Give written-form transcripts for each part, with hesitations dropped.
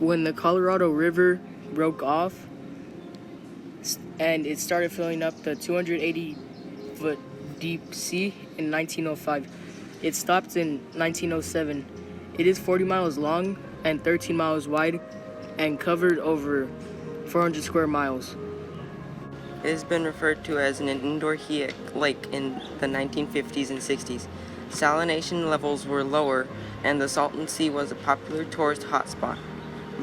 when the Colorado River broke off and it started filling up the 280-foot deep sea in 1905. It stopped in 1907. It is 40 miles long and 13 miles wide and covered over 400 square miles. It has been referred to as an indoor lake in the 1950s and 60s. Salination levels were lower, and the Salton Sea was a popular tourist hotspot.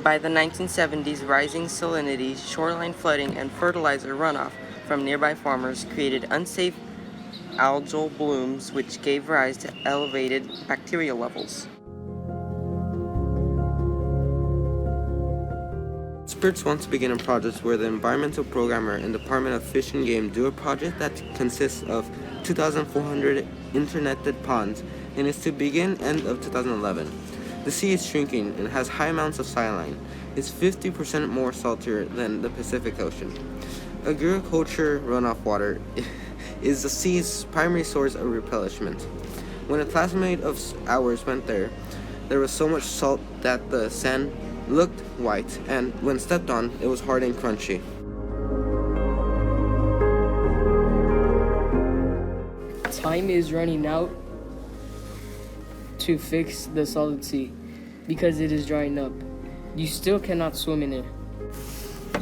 By the 1970s, rising salinity, shoreline flooding, and fertilizer runoff from nearby farmers created unsafe algal blooms, which gave rise to elevated bacterial levels. Experts want to begin a project where the environmental programmer and Department of Fish and Game do a project that consists of 2,400 interconnected ponds and is to begin end of 2011. The sea is shrinking and has high amounts of saline. It's 50% more saltier than the Pacific Ocean. Agriculture runoff water is the sea's primary source of replenishment. When a classmate of ours went there was so much salt that the sand looked white, and when stepped on, it was hard and crunchy. Time is running out to fix the Salton Sea because it is drying up. You still cannot swim in it.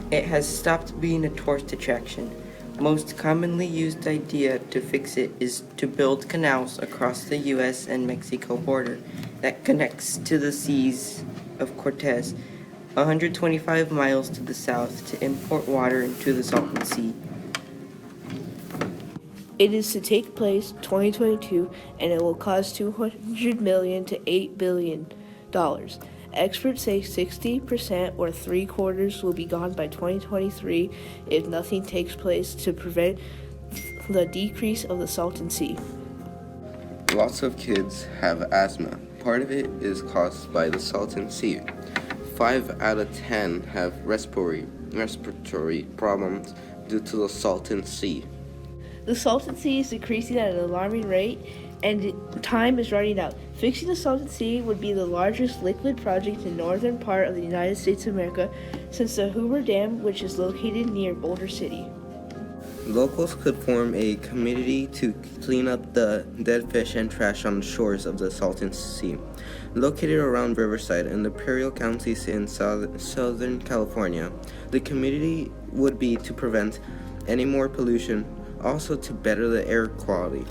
It has stopped being a tourist attraction. Most commonly used idea to fix it is to build canals across the U.S. and Mexico border that connects to the seas of Cortez, 125 miles to the south, to import water into the Salton Sea. It is to take place 2022, and it will cost $200 million to $8 billion. Experts say 60% or 3/4 will be gone by 2023 if nothing takes place to prevent the decrease of the Salton Sea. Lots of kids have asthma. Part of it is caused by the Salton Sea. 5 out of 10 have respiratory problems due to the Salton Sea. The Salton Sea is decreasing at an alarming rate, and time is running out. Fixing the Salton Sea would be the largest liquid project in the northern part of the United States of America since the Hoover Dam, which is located near Boulder City. Locals could form a committee to clean up the dead fish and trash on the shores of the Salton Sea. Located around Riverside in the Imperial Counties in Southern California, the committee would be to prevent any more pollution, also to better the air quality.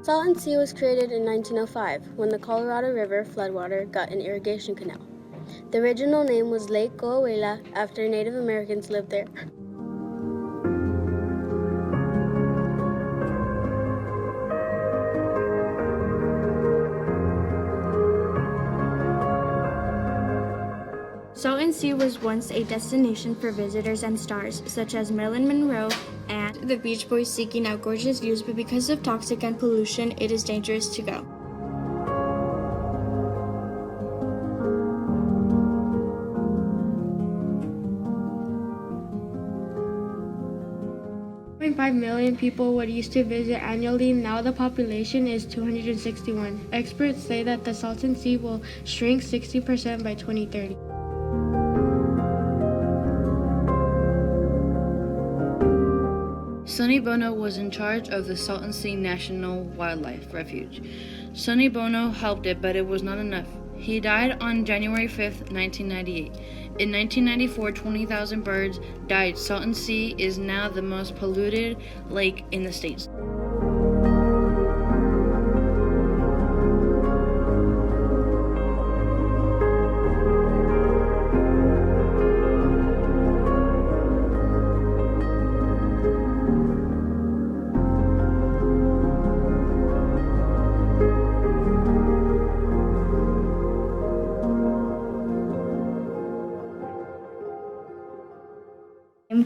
Salton Sea was created in 1905 when the Colorado River floodwater got an irrigation canal. The original name was Lake Coahuila after Native Americans lived there. Salton Sea was once a destination for visitors and stars, such as Marilyn Monroe and the Beach Boys seeking out gorgeous views, but because of toxic and pollution, it is dangerous to go. .5 million people would used to visit annually. Now the population is 261. Experts say that the Salton Sea will shrink 60% by 2030. Sonny Bono was in charge of the Salton Sea National Wildlife Refuge. Sonny Bono helped it, but it was not enough. He died on January 5th, 1998. In 1994, 20,000 birds died. Salton Sea is now the most polluted lake in the States.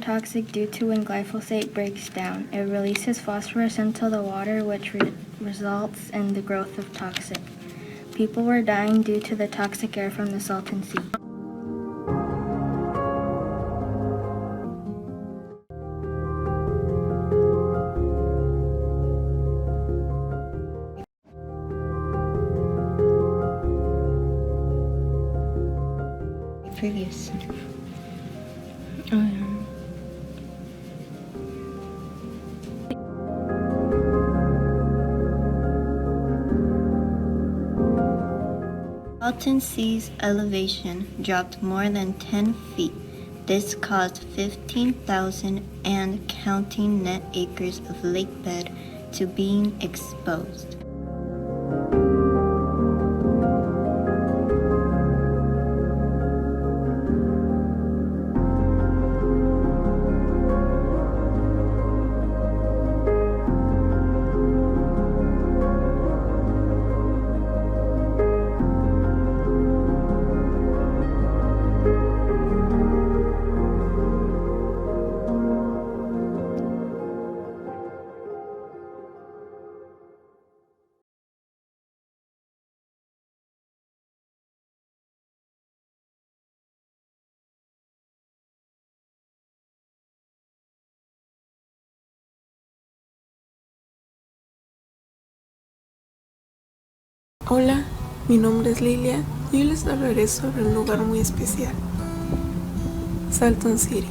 toxic due to when glyphosate breaks down. It releases phosphorus into the water, which results in the growth of toxic. People were dying due to the toxic air from the Salton Sea. Previous. Oh, yeah. Salton Sea's elevation dropped more than 10 feet. This caused 15,000 and counting net acres of lakebed to being exposed. Hola, mi nombre es Lilia y hoy les hablaré sobre un lugar muy especial, Salton City.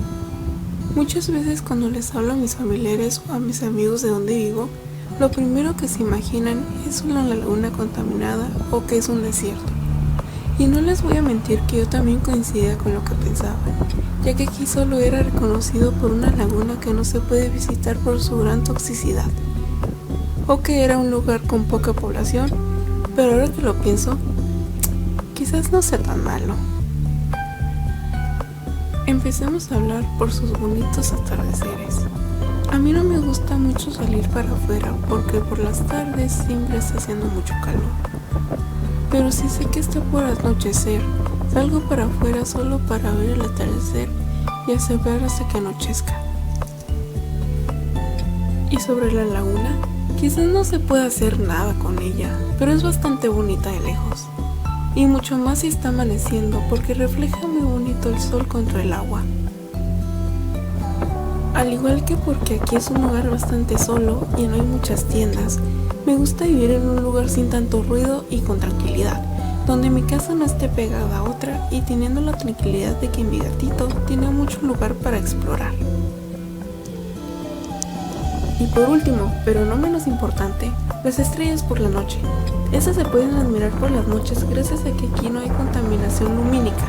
Muchas veces cuando les hablo a mis familiares o a mis amigos de donde vivo, lo primero que se imaginan es una laguna contaminada o que es un desierto. Y no les voy a mentir que yo también coincidía con lo que pensaba, ya que aquí solo era reconocido por una laguna que no se puede visitar por su gran toxicidad, o que era un lugar con poca población. Pero ahora que lo pienso, quizás no sea tan malo. Empecemos a hablar por sus bonitos atardeceres. A mí no me gusta mucho salir para afuera porque por las tardes siempre está haciendo mucho calor. Pero si sé que está por anochecer, salgo para afuera solo para ver el atardecer y esperar hasta que anochezca. Y sobre la laguna, quizás no se pueda hacer nada con ella, pero es bastante bonita de lejos. Y mucho más si está amaneciendo porque refleja muy bonito el sol contra el agua. Al igual que porque aquí es un lugar bastante solo y no hay muchas tiendas, me gusta vivir en un lugar sin tanto ruido y con tranquilidad, donde mi casa no esté pegada a otra y teniendo la tranquilidad de que mi gatito tiene mucho lugar para explorar. Y por último, pero no menos importante, las estrellas por la noche. Estas se pueden admirar por las noches gracias a que aquí no hay contaminación lumínica.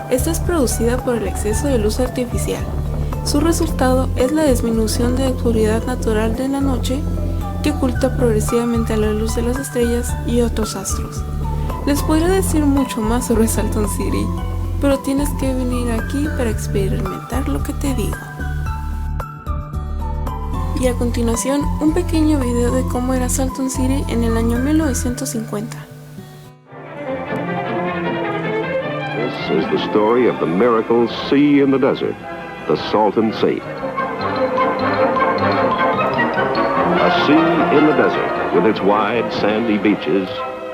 Esta es producida por el exceso de luz artificial. Su resultado es la disminución de oscuridad natural de la noche que oculta progresivamente a la luz de las estrellas y otros astros. Les podría decir mucho más sobre Salton City, pero tienes que venir aquí para experimentar lo que te digo. Y a continuación, un pequeño video de cómo era Salton City en el año 1950. This is the story of the miracle sea in the desert, the Salton Sea. A sea in the desert with its wide sandy beaches,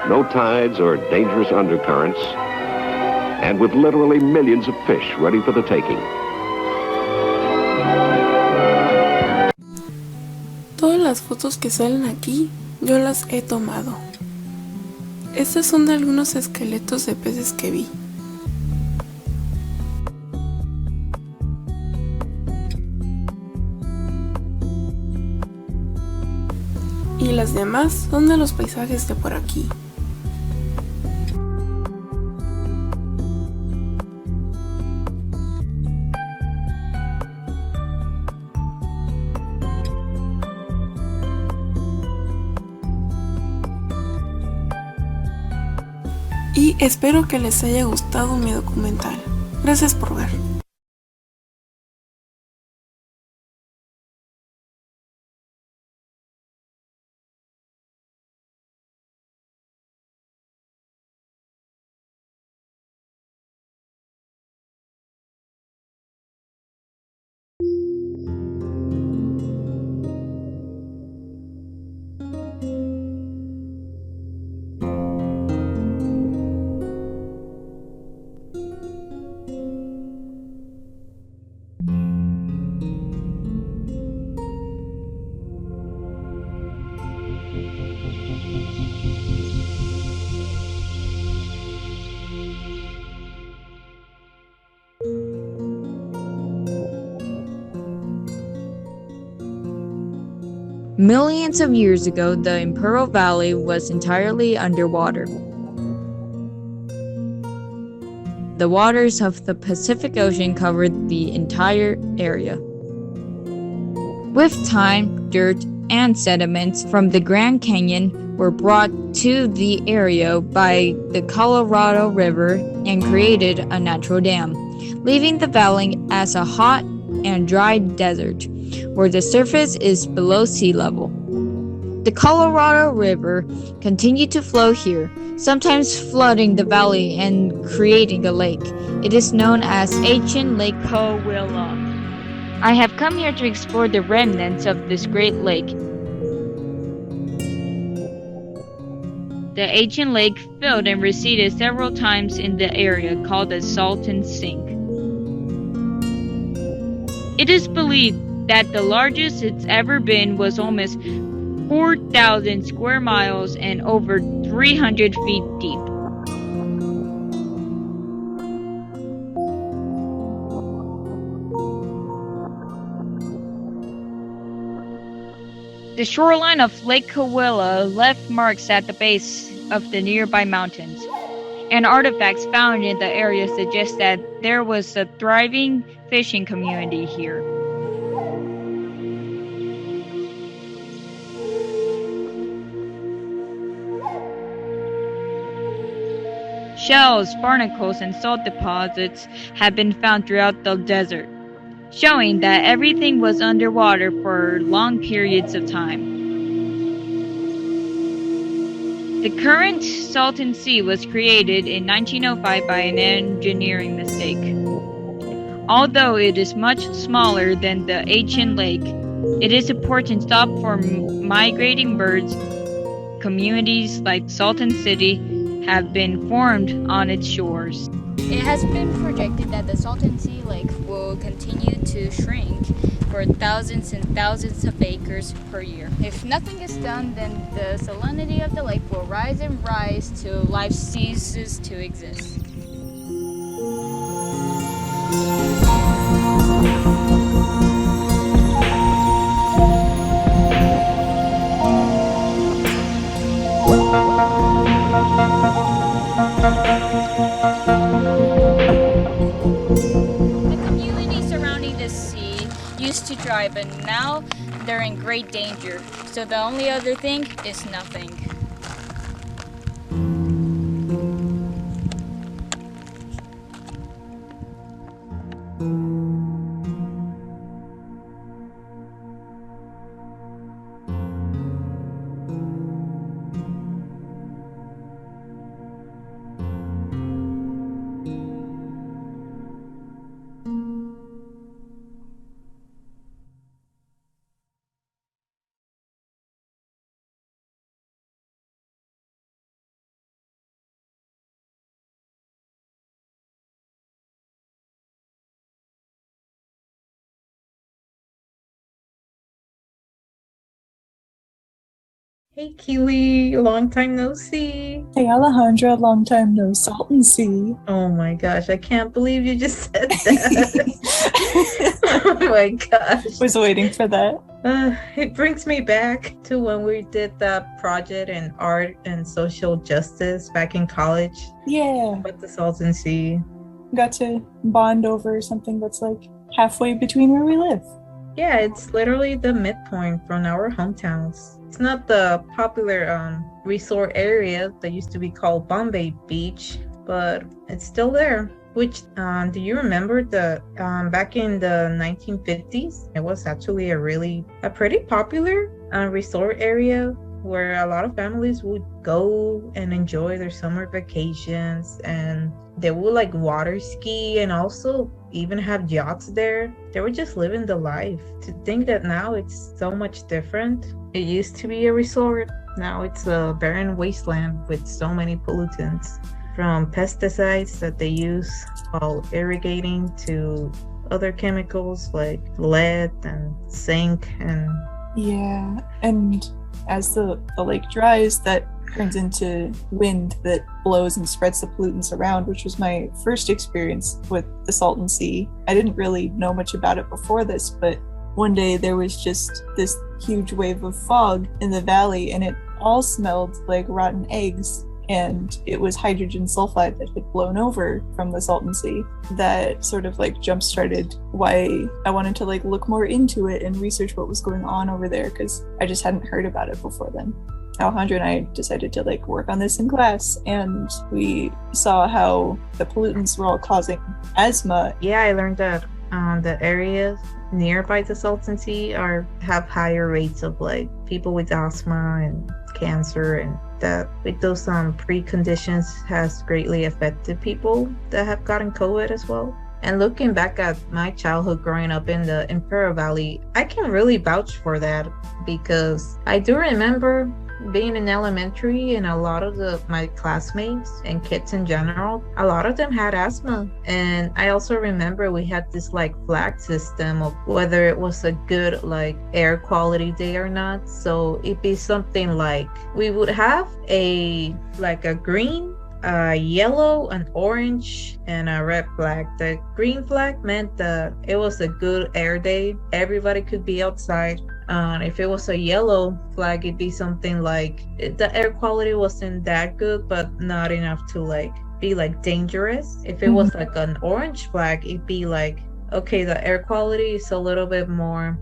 no tides or dangerous undercurrents, and with literally millions of fish ready for the taking. Todas las fotos que salen aquí, yo las he tomado. Estas son de algunos esqueletos de peces que vi. Y las demás son de los paisajes de por aquí. Y espero que les haya gustado mi documental. Gracias por ver. Millions of years ago, the Imperial Valley was entirely underwater. The waters of the Pacific Ocean covered the entire area. With time, dirt, and sediments from the Grand Canyon were brought to the area by the Colorado River and created a natural dam, leaving the valley as a hot and dry desert, where the surface is below sea level. The Colorado River continued to flow here, sometimes flooding the valley and creating a lake. It is known as ancient Lake Coahuila. I have come here to explore the remnants of this great lake. The ancient lake filled and receded several times in the area called the Salton Sink. It is believed that the largest it's ever been was almost 4,000 square miles and over 300 feet deep. The shoreline of Lake Coahuila left marks at the base of the nearby mountains, and artifacts found in the area suggest that there was a thriving fishing community here. Shells, barnacles, and salt deposits have been found throughout the desert, showing that everything was underwater for long periods of time. The current Salton Sea was created in 1905 by an engineering mistake. Although it is much smaller than the ancient lake, it is an important stop for migrating birds. Communities like Salton City have been formed on its shores. It has been projected that the Salton Sea Lake will continue to shrink for thousands and thousands of acres per year. If nothing is done, then the salinity of the lake will rise and rise till life ceases to exist. The community surrounding the sea used to thrive, but now they're in great danger. So the only other thing is nothing. Hey Keely, long time no see. Hey Alejandra, long time no Salton Sea. Oh my gosh, I can't believe you just said that. Oh my gosh. Was waiting for that. It brings me back to when we did that project in art and social justice back in college. Yeah. With the Salton Sea. Got to bond over something that's like halfway between where we live. Yeah, it's literally the midpoint from our hometowns. It's not the popular resort area that used to be called Bombay Beach, but it's still there. Which, do you remember the back in the 1950s? It was actually a pretty popular resort area where a lot of families would go and enjoy their summer vacations, and they would like water ski and also even have yachts there. They were just living the life. To think that now it's so much different. It used to be a resort. Now it's a barren wasteland with so many pollutants, from pesticides that they use while irrigating to other chemicals like lead and zinc and yeah, and as the lake dries, that turns into wind that blows and spreads the pollutants around, which was my first experience with the Salton Sea. I didn't really know much about it before this, but one day there was just this huge wave of fog in the valley, and it all smelled like rotten eggs. And it was hydrogen sulfide that had blown over from the Salton Sea. That sort of like jump-started why I wanted to like look more into it and research what was going on over there, because I just hadn't heard about it before then. Alejandra and I decided to like work on this in class, and we saw how the pollutants were all causing asthma. Yeah, I learned that the areas nearby the Salton Sea have higher rates of like people with asthma and cancer, and that with those preconditions has greatly affected people that have gotten COVID as well. And looking back at my childhood growing up in the Imperial Valley, I can really vouch for that, because I do remember being in elementary, and a lot of my classmates and kids in general, a lot of them had asthma. And I also remember we had this like flag system of whether it was a good like air quality day or not. So it'd be something like we would have a green, yellow, an orange, and a red flag. The green flag meant that it was a good air day. Everybody could be outside. If it was a yellow flag, it'd be something like the air quality wasn't that good, but not enough to like be like dangerous. If it was like an orange flag, it'd be like, okay, the air quality is a little bit more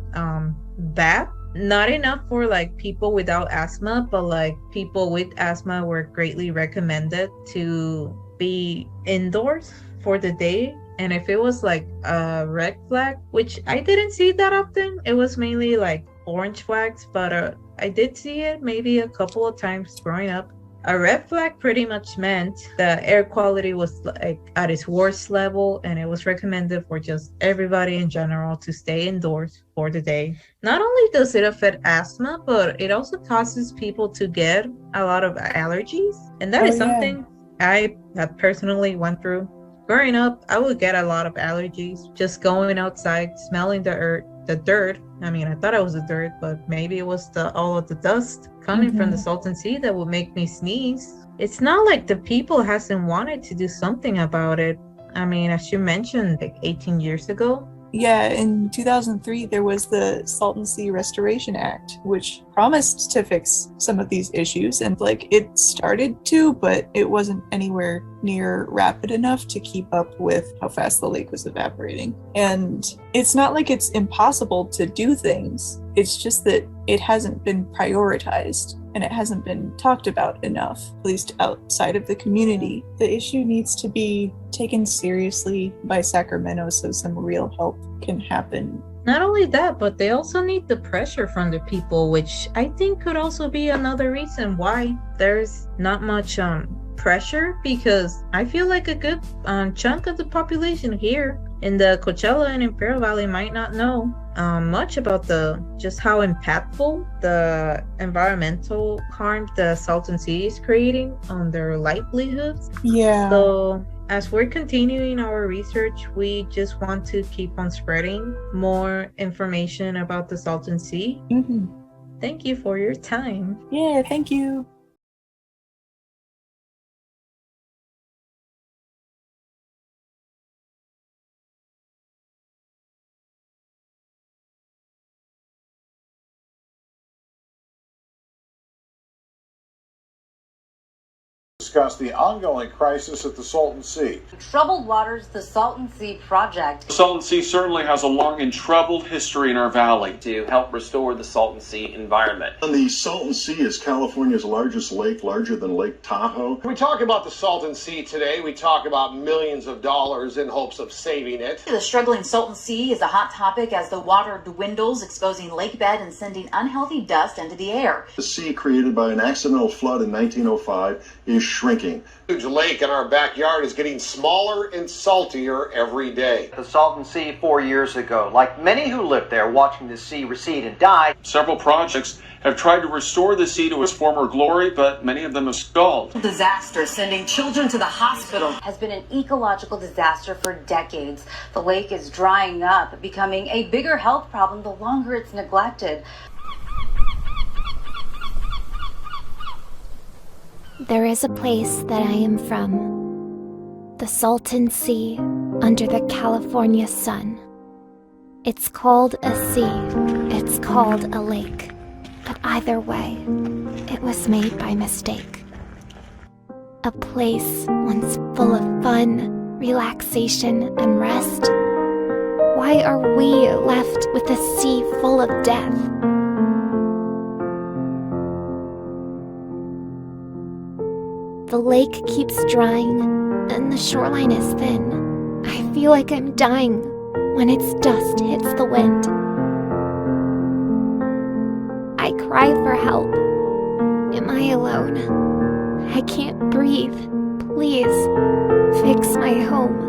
bad. Not enough for like people without asthma, but like people with asthma were greatly recommended to be indoors for the day. And if it was like a red flag, which I didn't see that often, it was mainly like orange flags, but I did see it maybe a couple of times growing up. A red flag pretty much meant the air quality was like at its worst level, and it was recommended for just everybody in general to stay indoors for the day. Not only does it affect asthma, but it also causes people to get a lot of allergies, and that is something I have personally went through. Growing up, I would get a lot of allergies just going outside, smelling the dirt. I mean, I thought it was the dirt, but maybe it was all of the dust coming from the Salton Sea that would make me sneeze. It's not like the people hasn't wanted to do something about it. I mean, as you mentioned, like 18 years ago. Yeah, in 2003, there was the Salton Sea Restoration Act, which promised to fix some of these issues. And like it started to, but it wasn't anywhere near rapid enough to keep up with how fast the lake was evaporating. And it's not like it's impossible to do things. It's just that it hasn't been prioritized and it hasn't been talked about enough, at least outside of the community. The issue needs to be taken seriously by Sacramento so some real help can happen. Not only that, but they also need the pressure from the people, which I think could also be another reason why there's not much pressure, because I feel like a good chunk of the population here in the Coachella and Imperial Valley might not know much about just how impactful the environmental harm the Salton Sea is creating on their livelihoods. Yeah. So as we're continuing our research, we just want to keep on spreading more information about the Salton Sea. Thank you for your time. Yeah, thank you. Discuss the ongoing crisis at the Salton Sea. Troubled waters, the Salton Sea project. The Salton Sea certainly has a long and troubled history in our valley. To help restore the Salton Sea environment. And the Salton Sea is California's largest lake, larger than Lake Tahoe. We talk about the Salton Sea today. We talk about millions of dollars in hopes of saving it. The struggling Salton Sea is a hot topic as the water dwindles, exposing lake bed and sending unhealthy dust into the air. The sea, created by an accidental flood in 1905, is shrinking. The huge lake in our backyard is getting smaller and saltier every day. The Salton Sea 4 years ago, like many who lived there watching the sea recede and die. Several projects have tried to restore the sea to its former glory, but many of them have stalled. Disaster sending children to the hospital has been an ecological disaster for decades. The lake is drying up, becoming a bigger health problem the longer it's neglected. There is a place that I am from, the Salton Sea under the California sun. It's called a sea, it's called a lake, but either way, it was made by mistake. A place once full of fun, relaxation, and rest. Why are we left with a sea full of death? The lake keeps drying, and the shoreline is thin. I feel like I'm dying when its dust hits the wind. I cry for help. Am I alone? I can't breathe. Please, fix my home.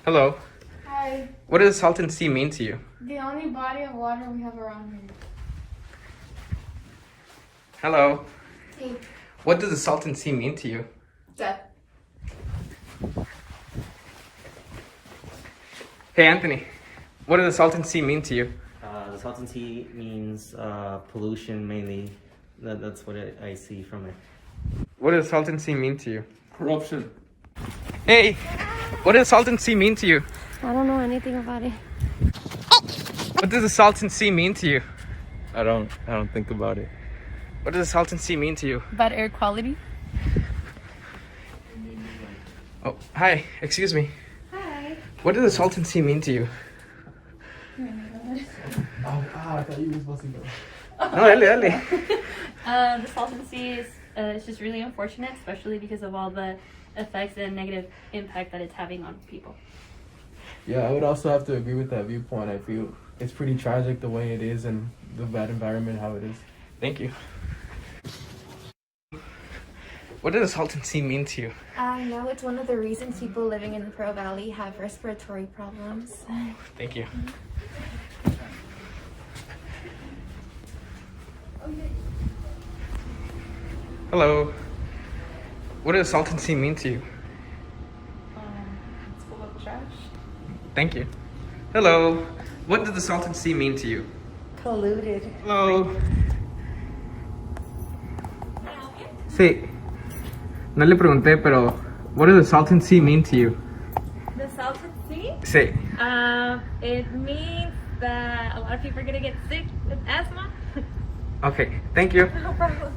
Hello. Hi. What does Salton Sea mean to you? The only body of water we have around here. Hello. Hey. What does the Salton Sea mean to you? Death. Hey, Anthony. What does the Salton Sea mean to you? The Salton Sea means pollution mainly. That's what I see from it. What does the Salton Sea mean to you? Corruption. Hey, what does the Salton Sea mean to you? I don't know anything about it. What does the Salton Sea mean to you? I don't think about it. What does the Salton Sea mean to you? Bad air quality. Oh, hi. Excuse me. Hi. What does the Salton Sea mean to you? I thought you were supposed to go. No, dale. The Salton Sea is it's just really unfortunate, especially because of all the effects and negative impact that it's having on people. Yeah, I would also have to agree with that viewpoint. I feel it's pretty tragic the way it is and the bad environment how it is. Thank you. What does the Salton Sea mean to you? I know it's one of the reasons people living in the Pearl Valley have respiratory problems. Thank you. Hello. What does Salton Sea mean to you? It's full of trash. Thank you. Hello. What does the Salton Sea mean to you? Polluted. Hello. Sí. No le pregunté, pero what does the Salton Sea mean to you? The Salton Sea? Sí. It means that a lot of people are gonna get sick with asthma. Okay. Thank you. No problem.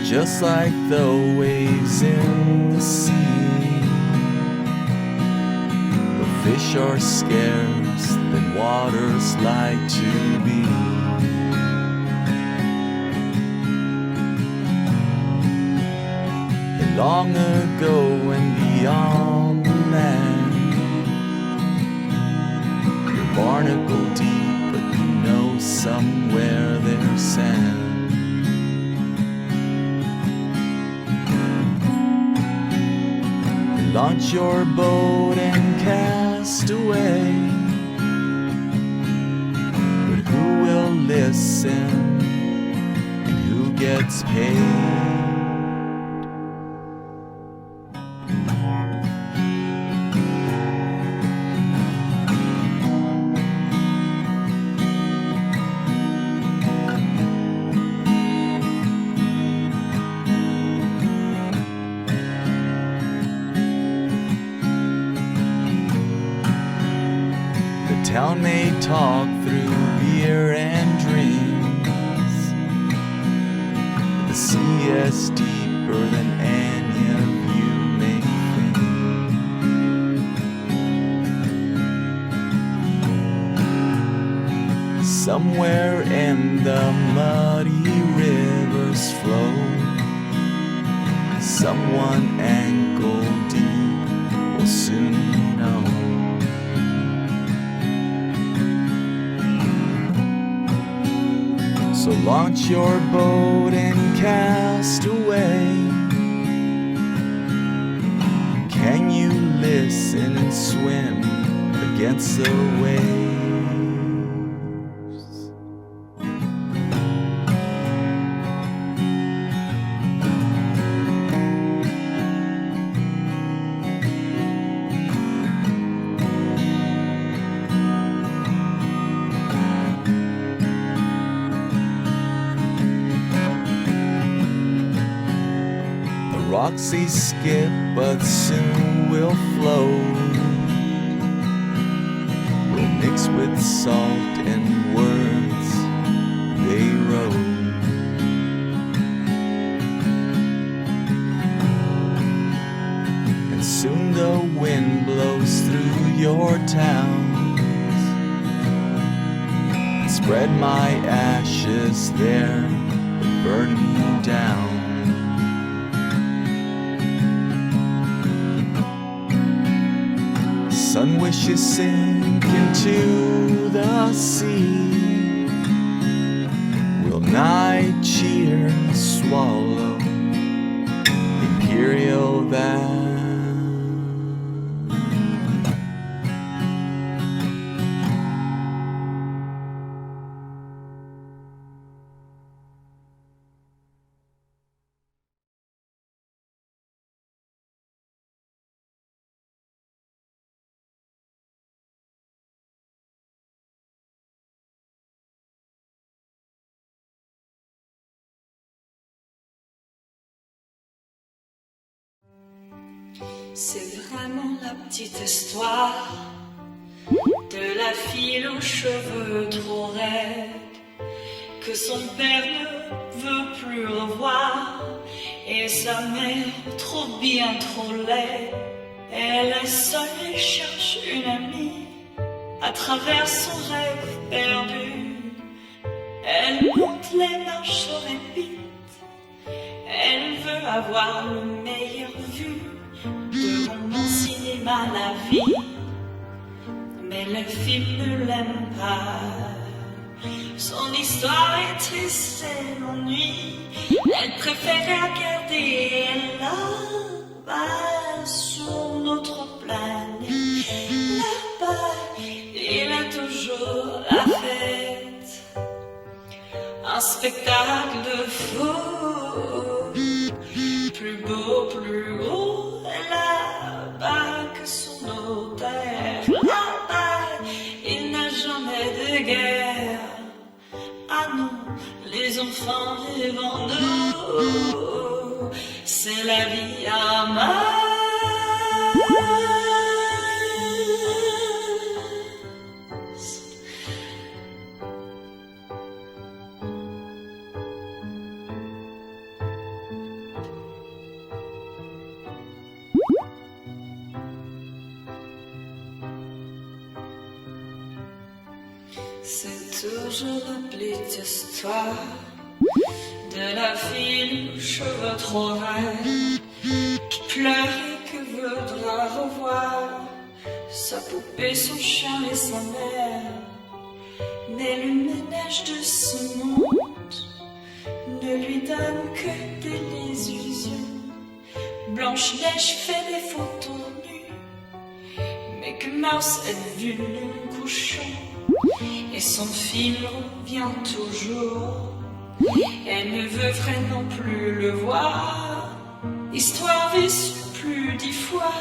Just like the waves in the sea, the fish are scarce than waters like to be. And long ago and beyond the land, your barnacle deep, but you know somewhere there's sand. Launch your boat and cast away, but who will listen and who gets paid. The town may talk through beer and drinks. The sea is deeper than any of you may think. Somewhere in the muddy rivers flow someone ankle deep will soon know. So launch your boat and cast away. Can you listen and swim against the waves? Rocks they skip, but soon will float. Will mix with salt and words they wrote. And soon the wind blows through your towns and spread my ashes there, burn me down. Sun wishes sink into the sea. Will night cheer swallow imperial vow? C'est vraiment la petite histoire de la fille aux cheveux trop raides que son père ne veut plus revoir et sa mère trop bien, trop laide. Elle est seule et cherche une amie à travers son rêve perdu. Elle monte les marches rapides, elle veut avoir le meilleur vue devant mon cinéma la vie, mais le film ne l'aime pas. Son histoire est triste et l'ennui, elle préfère regarder là-bas sur notre planète. Là-bas, il a toujours la fête, un spectacle de fou, plus beau, plus haut. Là-bas que son notaire, là-bas il n'a jamais de guerre. Ah non, les enfants vivent en nous, c'est la vie à Mars. C'est toujours la petite histoire de la fille aux cheveux trop raides qui pleure et que voudra revoir sa poupée, son chien et sa mère. Mais le ménage de ce monde ne lui donne que des illusions. Blanche-Neige fait des photos nues, mais que Mars est vu le couchant. Et son film revient toujours. Elle ne veut vraiment plus le voir. Histoire vécue plus 10 fois.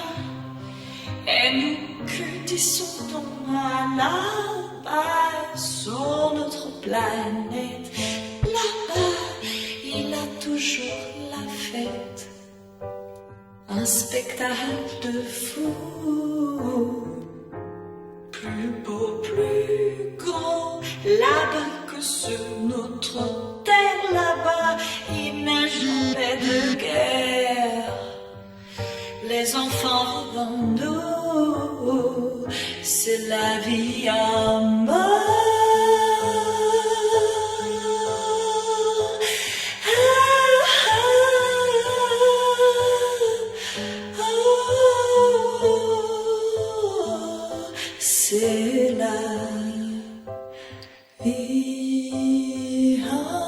Et nous que descendons à la base sur notre planète. Là-bas, il a toujours la fête. Un spectacle de fou. Plus beau, plus grand, là-bas que sur notre terre, là-bas, il n'a jamais de guerre. Les enfants vivent nous, c'est la vie à mort. C'est la vie en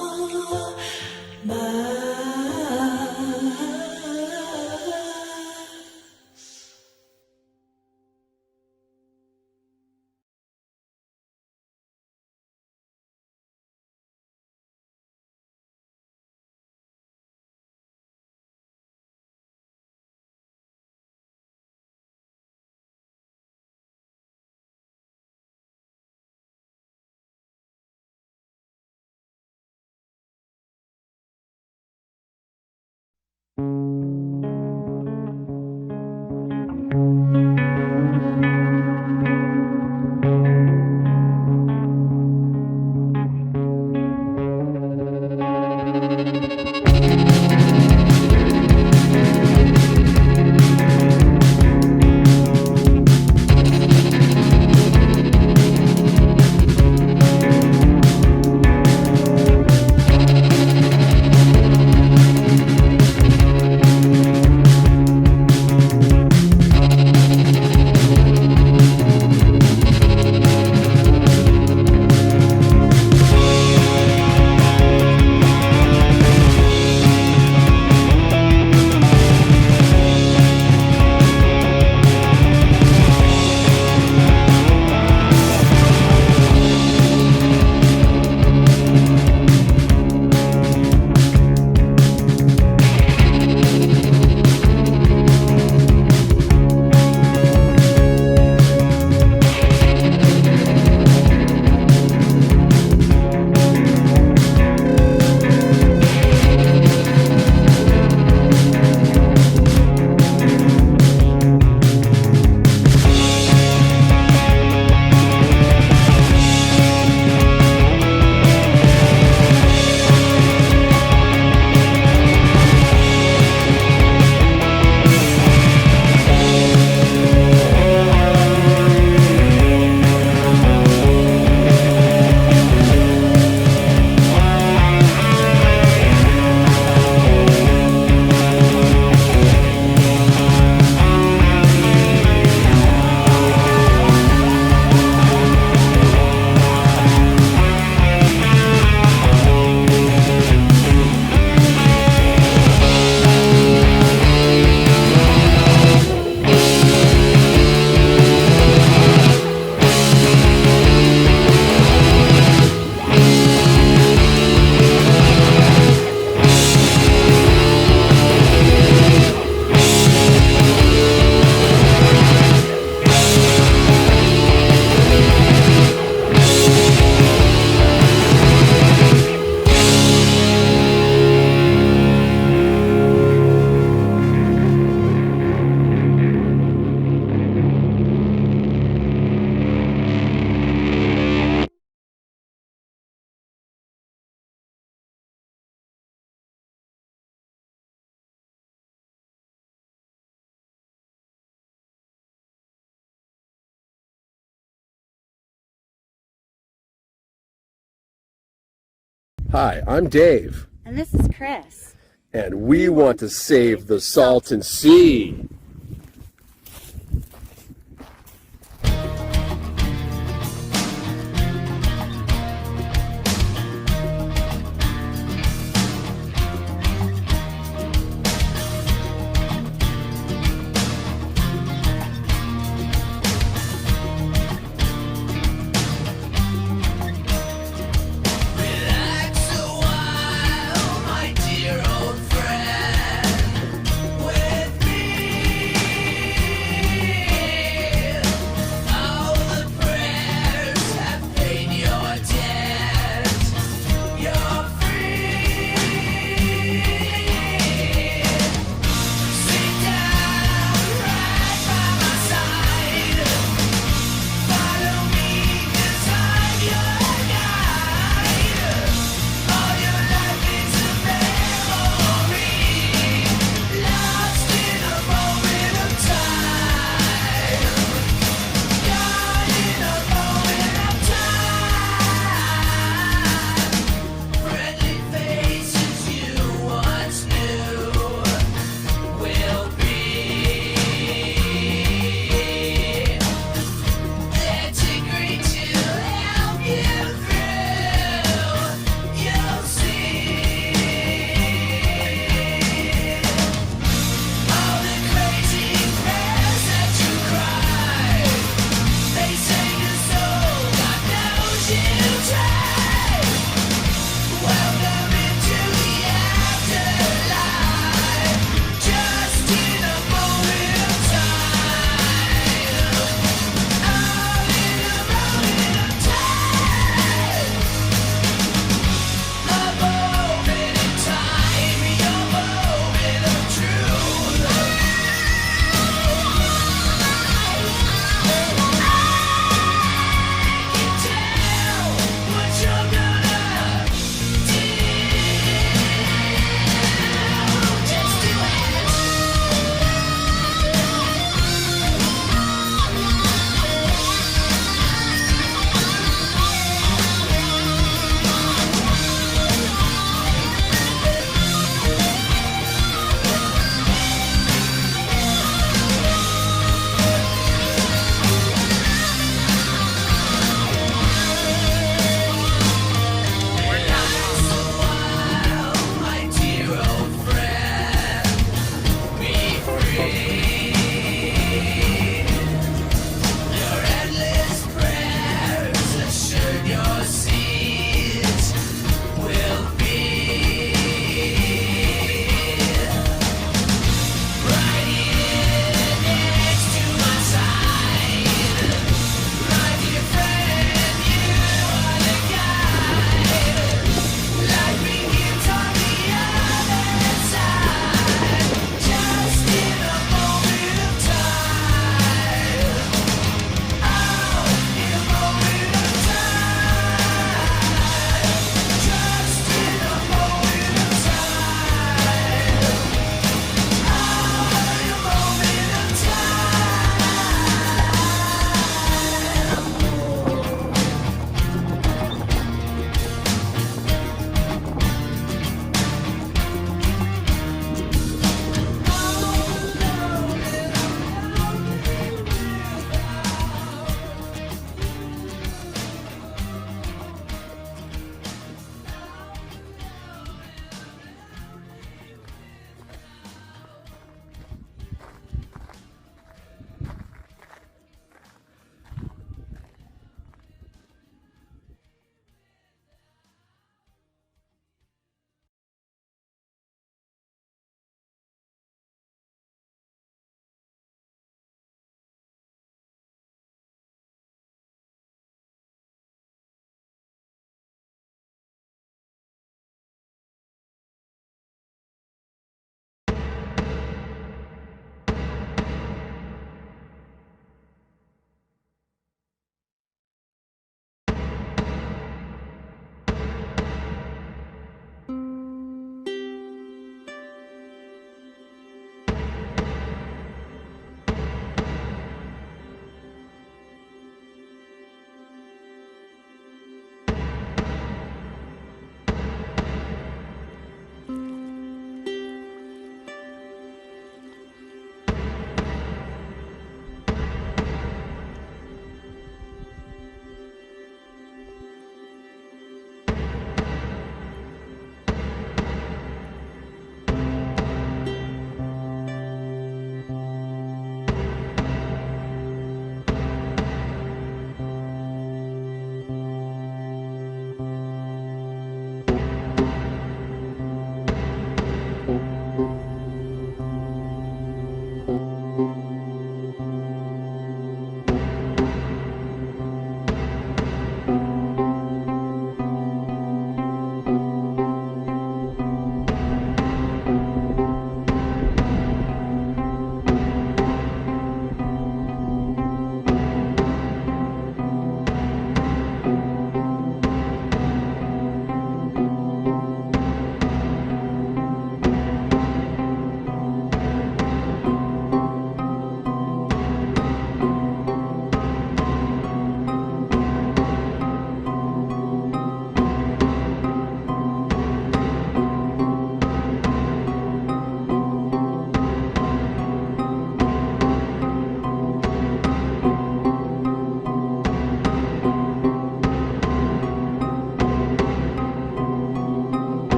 Hi, I'm Dave. And this is Chris. And we want to save the Salton Sea. Relax a while.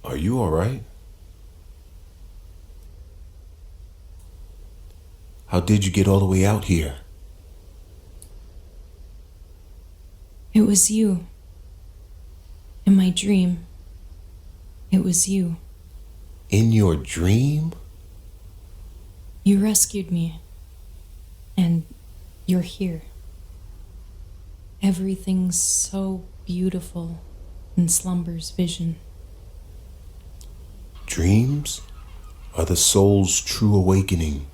Are you all right? How did you get all the way out here? It was you. In my dream, it was you. In your dream? You rescued me, and you're here. Everything's so beautiful in slumber's vision. Dreams are the soul's true awakening.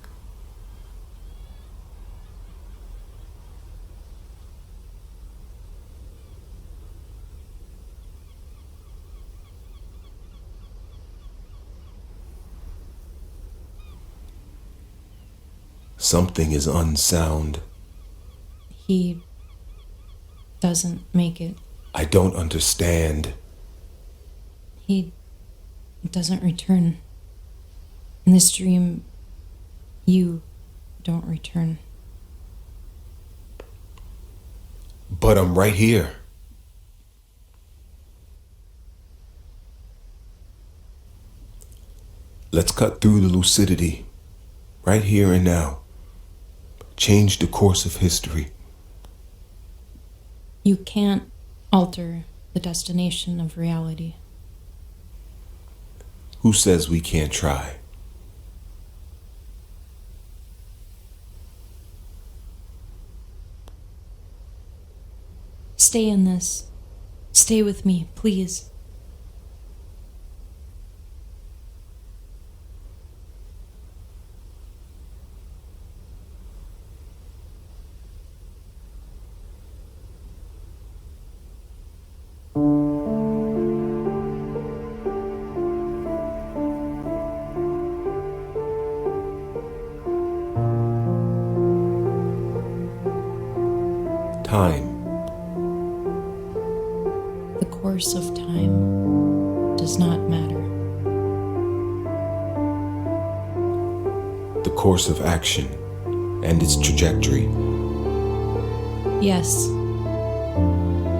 Something is unsound. He doesn't make it. I don't understand. He doesn't return. In this dream, you don't return. But I'm right here. Let's cut through the lucidity, right here and now. Change the course of history. You can't alter the destination of reality. Who says we can't try? Stay in this. Stay with me, please. Time. The course of time does not matter. The course of action and its trajectory. Yes,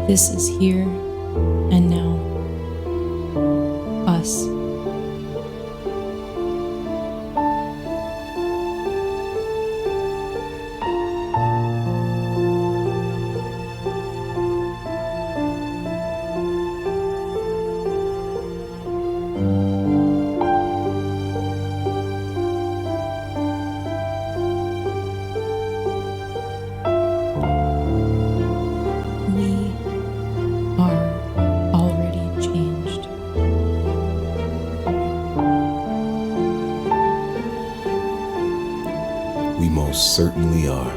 this is here and now. Us. We most certainly are.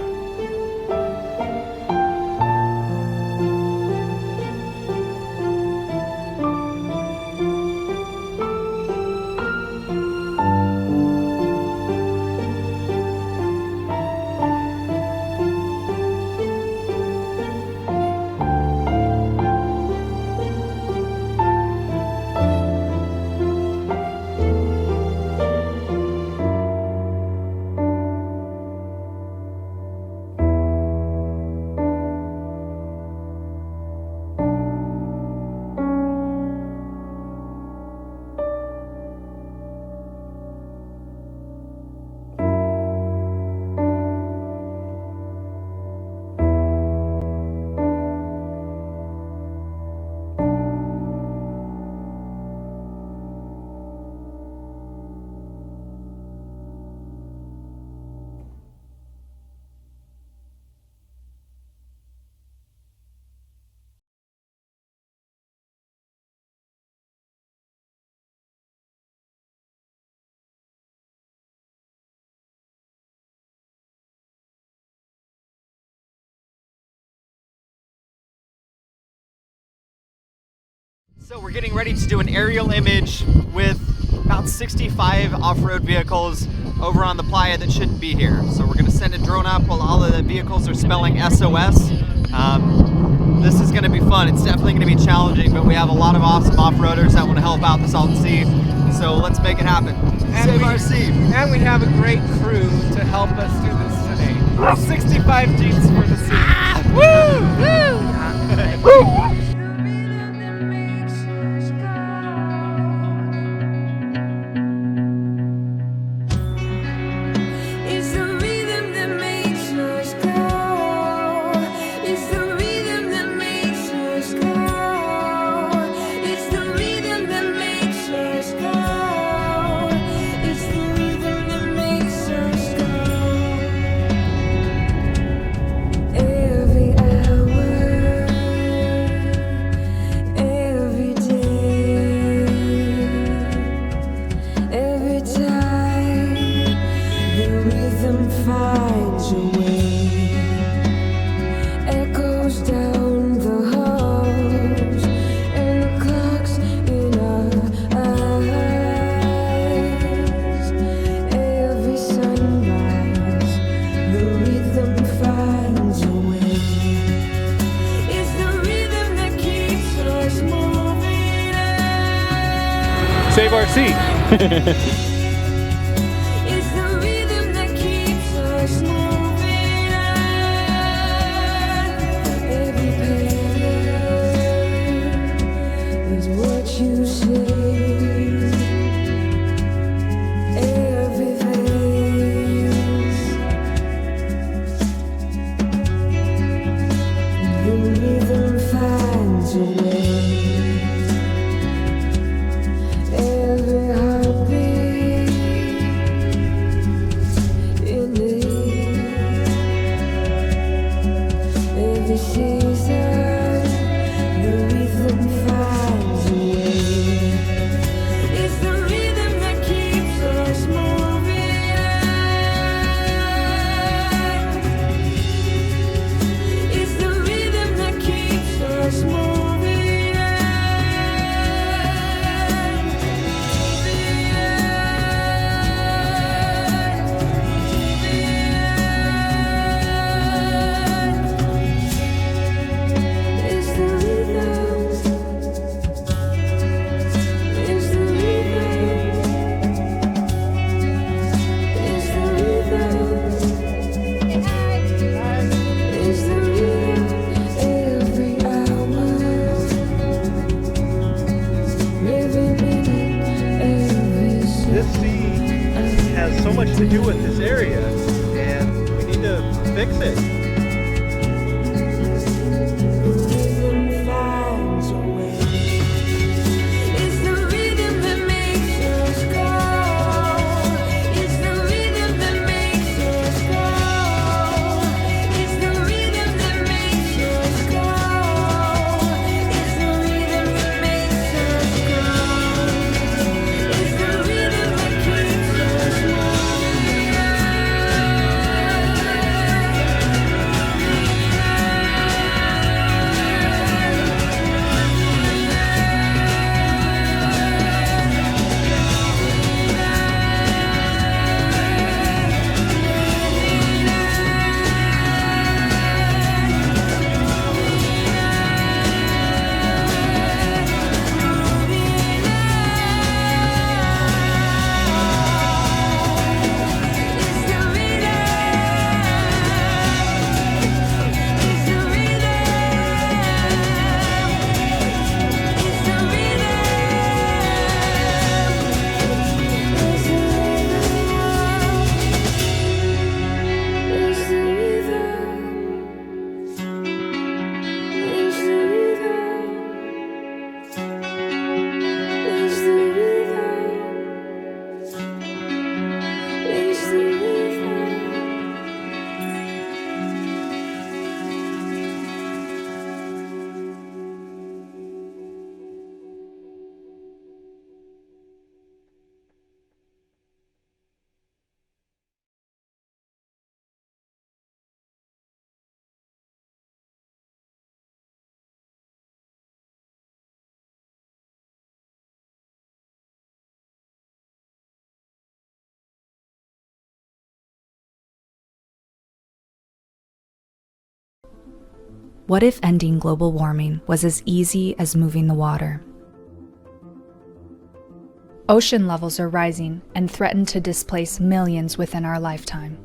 So we're getting ready to do an aerial image with about 65 off-road vehicles over on the playa that shouldn't be here. So we're going to send a drone up while all of the vehicles are spelling SOS. This is going to be fun. It's definitely going to be challenging, but we have a lot of awesome off-roaders that want to help out the Salton Sea. So let's make it happen. Save our sea. And we have a great crew to help us do this today. 65 Jeeps for the sea. Woo! Woo! save our sea. To do with this area, and we need to fix it. What if ending global warming was as easy as moving the water? Ocean levels are rising and threaten to displace millions within our lifetime.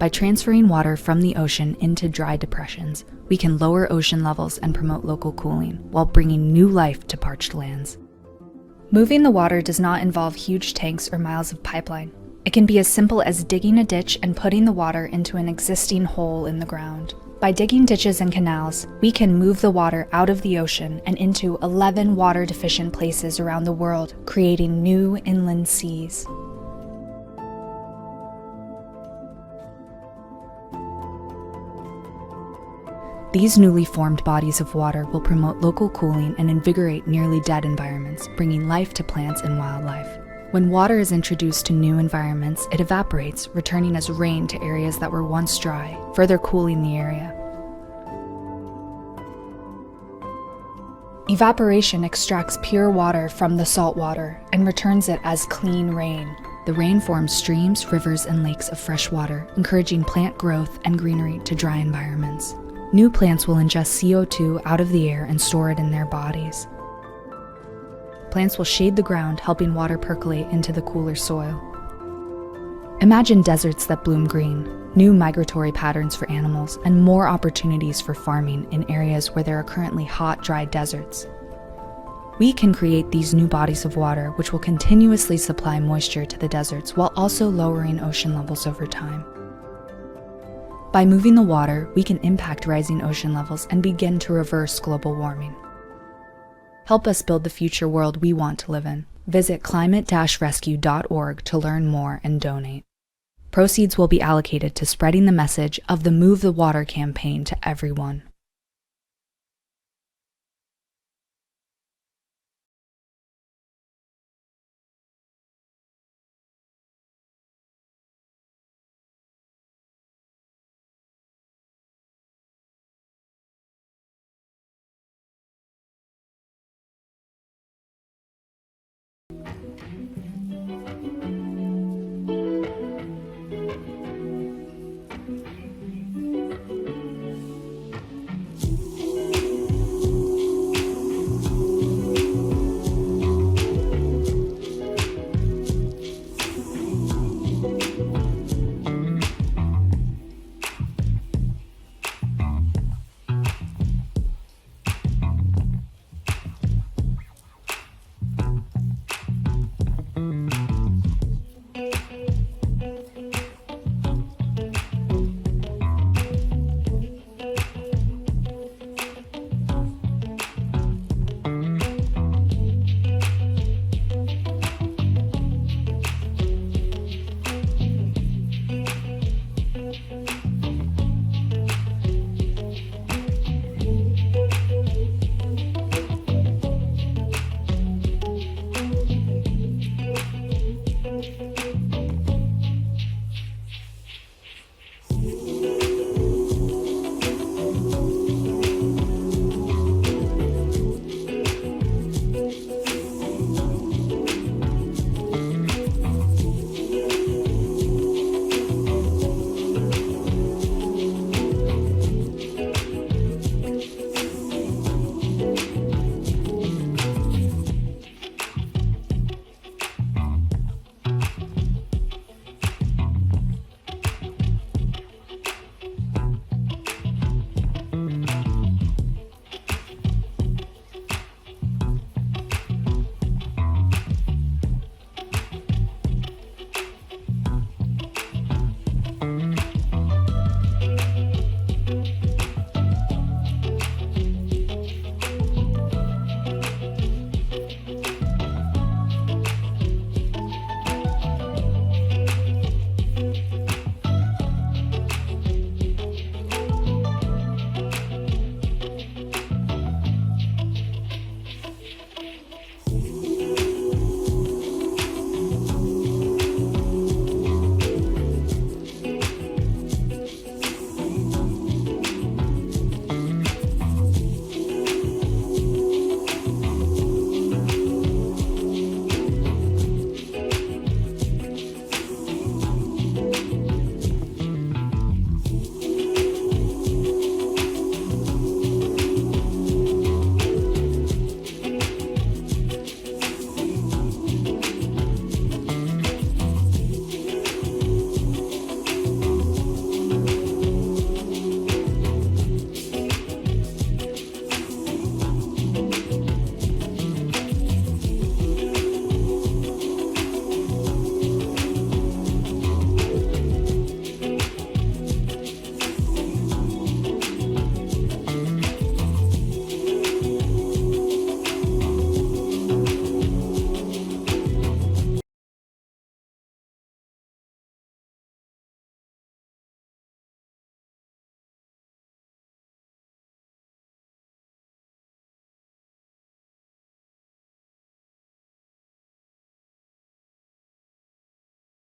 By transferring water from the ocean into dry depressions, we can lower ocean levels and promote local cooling while bringing new life to parched lands. Moving the water does not involve huge tanks or miles of pipeline. It can be as simple as digging a ditch and putting the water into an existing hole in the ground. By digging ditches and canals, we can move the water out of the ocean and into 11 water-deficient places around the world, creating new inland seas. These newly formed bodies of water will promote local cooling and invigorate nearly dead environments, bringing life to plants and wildlife. When water is introduced to new environments, it evaporates, returning as rain to areas that were once dry, further cooling the area. Evaporation extracts pure water from the salt water and returns it as clean rain. The rain forms streams, rivers, and lakes of fresh water, encouraging plant growth and greenery to dry environments. New plants will ingest CO2 out of the air and store it in their bodies. plants will shade the ground, helping water percolate into the cooler soil. Imagine deserts that bloom green, new migratory patterns for animals, and more opportunities for farming in areas where there are currently hot, dry deserts. We can create these new bodies of water which will continuously supply moisture to the deserts while also lowering ocean levels over time. By moving the water, we can impact rising ocean levels and begin to reverse global warming. Help us build the future world we want to live in. Visit climate-rescue.org to learn more and donate. Proceeds will be allocated to spreading the message of the Move the Water campaign to everyone.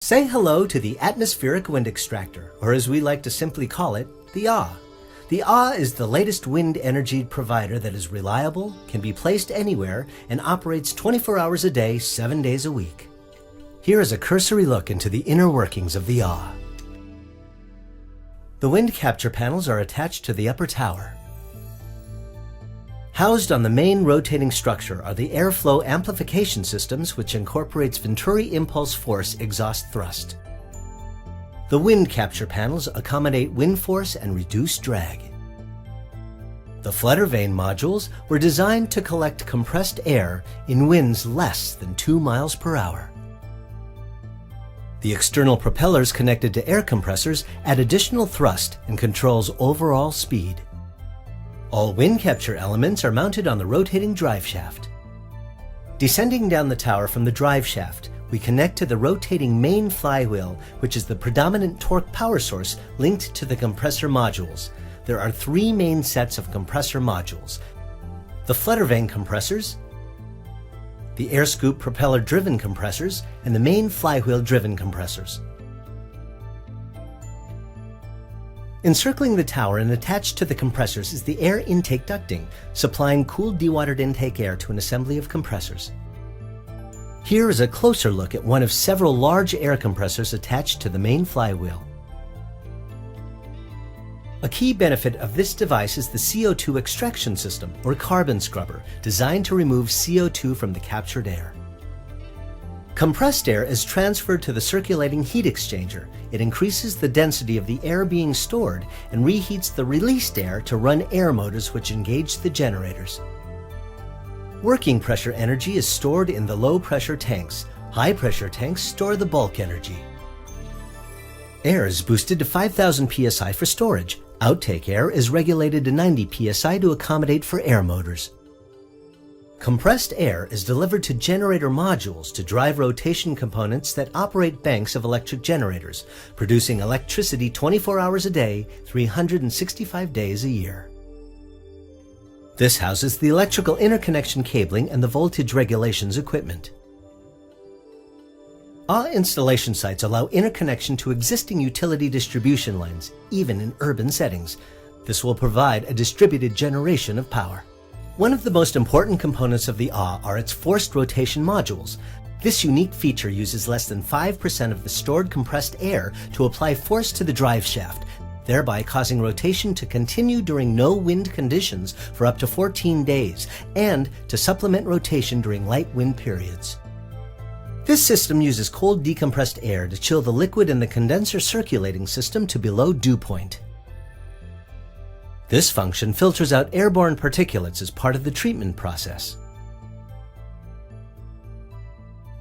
Say hello to the atmospheric wind extractor, or as we like to simply call it, the AH. The AH is the latest wind energy provider that is reliable, can be placed anywhere, and operates 24 hours a day, 7 days a week. Here is a cursory look into the inner workings of the AH. The wind capture panels are attached to the upper tower. Housed on the main rotating structure are the airflow amplification systems, which incorporates Venturi impulse force exhaust thrust. The wind capture panels accommodate wind force and reduce drag. The flutter vane modules were designed to collect compressed air in winds less than 2 miles per hour. The external propellers connected to air compressors add additional thrust and controls overall speed. All wind capture elements are mounted on the rotating drive shaft. Descending down the tower from the drive shaft, we connect to the rotating main flywheel, which is the predominant torque power source linked to the compressor modules. There are 3 main sets of compressor modules: the flutter vane compressors, the air scoop propeller-driven compressors, and the main flywheel-driven compressors. Encircling the tower and attached to the compressors is the air intake ducting, supplying cooled dewatered intake air to an assembly of compressors. Here is a closer look at one of several large air compressors attached to the main flywheel. A key benefit of this device is the CO2 extraction system, or carbon scrubber, designed to remove CO2 from the captured air. Compressed air is transferred to the circulating heat exchanger. It increases the density of the air being stored and reheats the released air to run air motors which engage the generators. Working pressure energy is stored in the low-pressure tanks. High-pressure tanks store the bulk energy. Air is boosted to 5,000 psi for storage. Outtake air is regulated to 90 psi to accommodate for air motors. Compressed air is delivered to generator modules to drive rotation components that operate banks of electric generators, producing electricity 24 hours a day, 365 days a year. This houses the electrical interconnection cabling and the voltage regulations equipment. AH installation sites allow interconnection to existing utility distribution lines, even in urban settings. This will provide a distributed generation of power. One of the most important components of the AH are its forced rotation modules. This unique feature uses less than 5% of the stored compressed air to apply force to the drive shaft, thereby causing rotation to continue during no wind conditions for up to 14 days, and to supplement rotation during light wind periods. This system uses cold decompressed air to chill the liquid in the condenser circulating system to below dew point. This function filters out airborne particulates as part of the treatment process.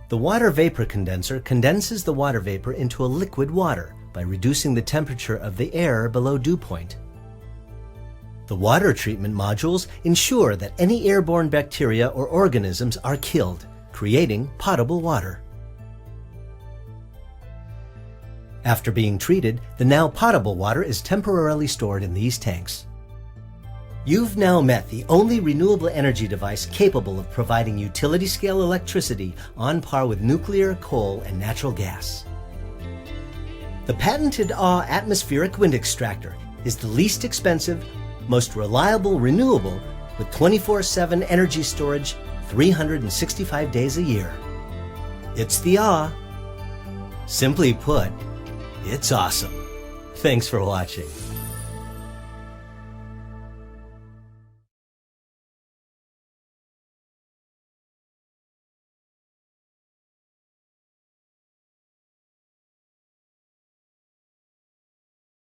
The water vapor condenser condenses the water vapor into a liquid water by reducing the temperature of the air below dew point. The water treatment modules ensure that any airborne bacteria or organisms are killed, creating potable water. After being treated, the now potable water is temporarily stored in these tanks. You've now met the only renewable energy device capable of providing utility-scale electricity on par with nuclear, coal, and natural gas. The patented AH atmospheric wind extractor is the least expensive, most reliable renewable with 24/7 energy storage 365 days a year. It's the AH. Simply put, it's awesome. Thanks for watching.